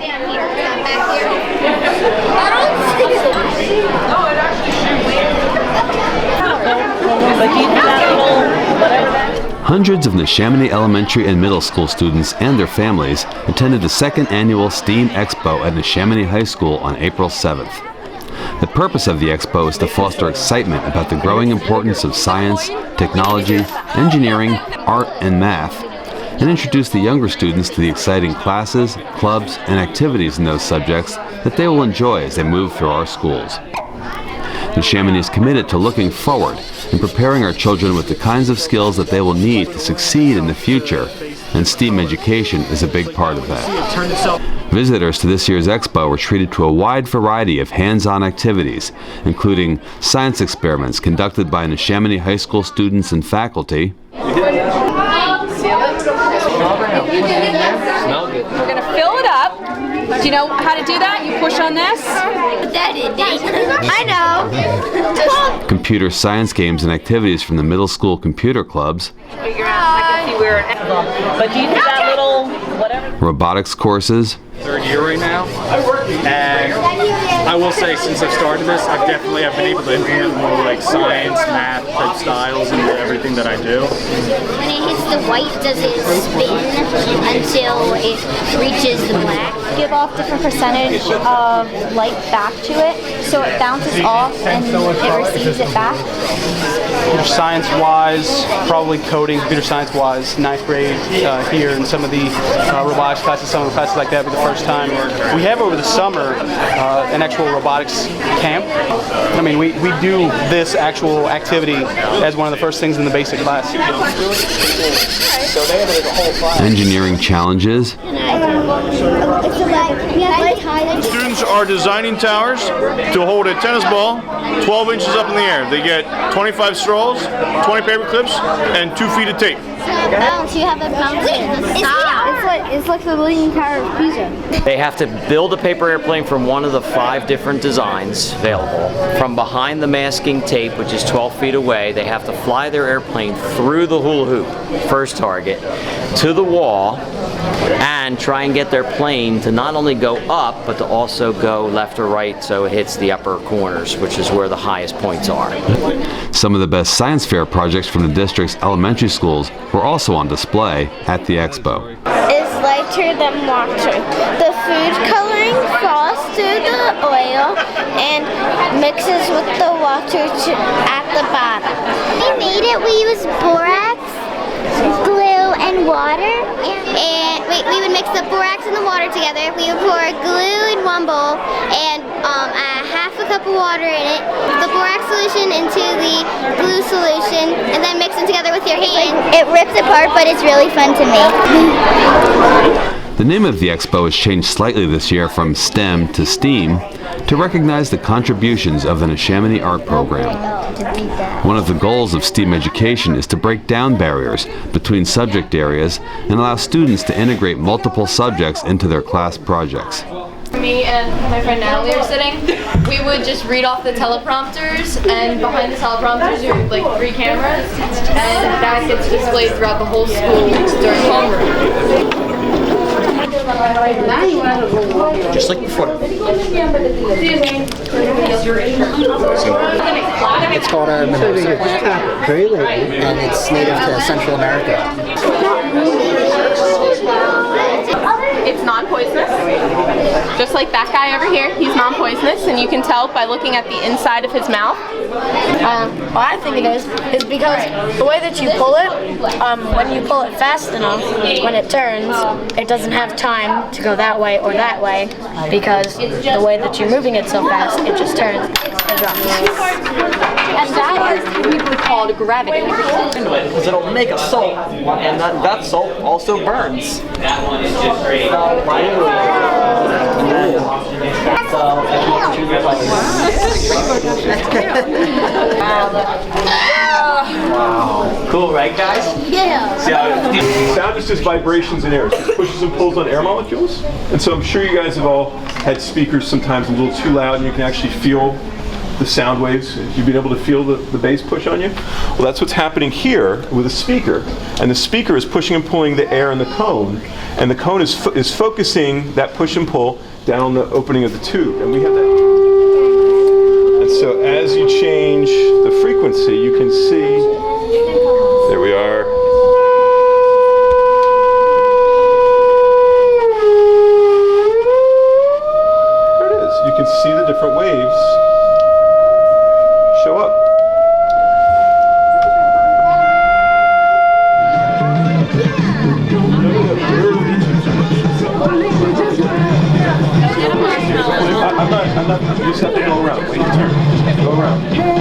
down here. It's not back here. I don't see it. No, it actually shoots. Hundreds of Neshaminy elementary and middle school students and their families attended the second annual STEAM Expo at Neshaminy High School on April 7th. The purpose of the Expo is to foster excitement about the growing importance of science, technology, engineering, art, and math, and introduce the younger students to the exciting classes, clubs, and activities in those subjects that they will enjoy as they move through our schools. Neshaminy is committed to looking forward and preparing our children with the kinds of skills that they will need to succeed in the future, and STEAM education is a big part of that. Visitors to this year's Expo were treated to a wide variety of hands-on activities, including science experiments conducted by Neshaminy High School students and faculty, We're going to fill it up. Do you know how to do that? You push on this. I know. computer science games and activities from the middle school computer clubs, But do you do that little whatever? robotics courses, Third year right now, and I will say since I've started this, I definitely have been able to implement more like science, math type styles into everything that I do. When it hits the white, does it spin until it reaches the black? Give off different percentage of light back to it, so it bounces off and it receives it back. Computer science-wise, probably coding, computer science-wise, 9th grade here, and some of the robotics classes, some of the classes like that for the first time. We have over the summer an actual robotics camp. I mean, we do this actual activity as one of the first things in the basic class. engineering challenges, Students are designing towers to hold a tennis ball 12 inches up in the air. They get 25 straws, 20 paper clips, and 2 feet of tape. Bounce, you have a bounce in the sky. It's like the Leaning Tower of Pisa. They have to build a paper airplane from one of the 5 different designs available. From behind the masking tape, which is 12 feet away, they have to fly their airplane through the hula hoop, first target, to the wall, and try and get their plane to not only go up, but to also go left or right so it hits the upper corners, which is where the highest points are. some of the best science fair projects from the district's elementary schools were also on display at the Expo. Is lighter than water. The food coloring falls through the oil and mixes with the water at the bottom. We made it. We used borax, glue, and water. And we would mix the borax and the water together. We would pour glue in one bowl and half a cup of water in it, the borax solution into the glue solution, and then mix them together with your hand. It rips apart, but it's really fun to make. The name of the Expo has changed slightly this year from STEM to STEAM to recognize the contributions of the Neshaminy Art Program. One of the goals of STEAM education is to break down barriers between subject areas and allow students to integrate multiple subjects into their class projects. Me and my friend Natalie are sitting, we would just read off the teleprompters, and behind the teleprompters are like 3 cameras, and that gets displayed throughout the whole school during homeroom. Just like before. It's called a mimosa. Very late, and it's native to Central America. It's non-poisonous, just like that guy over here. He's non-poisonous, and you can tell by looking at the inside of his mouth. What I think it is because the way that you pull it, when you pull it fast enough, when it turns, it doesn't have time to go that way or that way, because the way that you're moving it so fast, it just turns and drops. And that is technically called gravity. Because it'll make a salt, and that salt also burns. That one is just great. Wow. Cool, right, guys? Yeah. Sound is just vibrations and air. It pushes and pulls on air molecules. And so I'm sure you guys have all had speakers sometimes a little too loud, and you can actually feel the sound waves. You've been able to feel the bass push on you? Well, that's what's happening here with a speaker. And the speaker is pushing and pulling the air in the cone. And the cone is focusing that push and pull down the opening of the tube. And we have that. And so as you change the frequency, you can see, there we are. There it is. You can see the different waves show up. I'm not, you just have to go around. Wait your turn. Go around.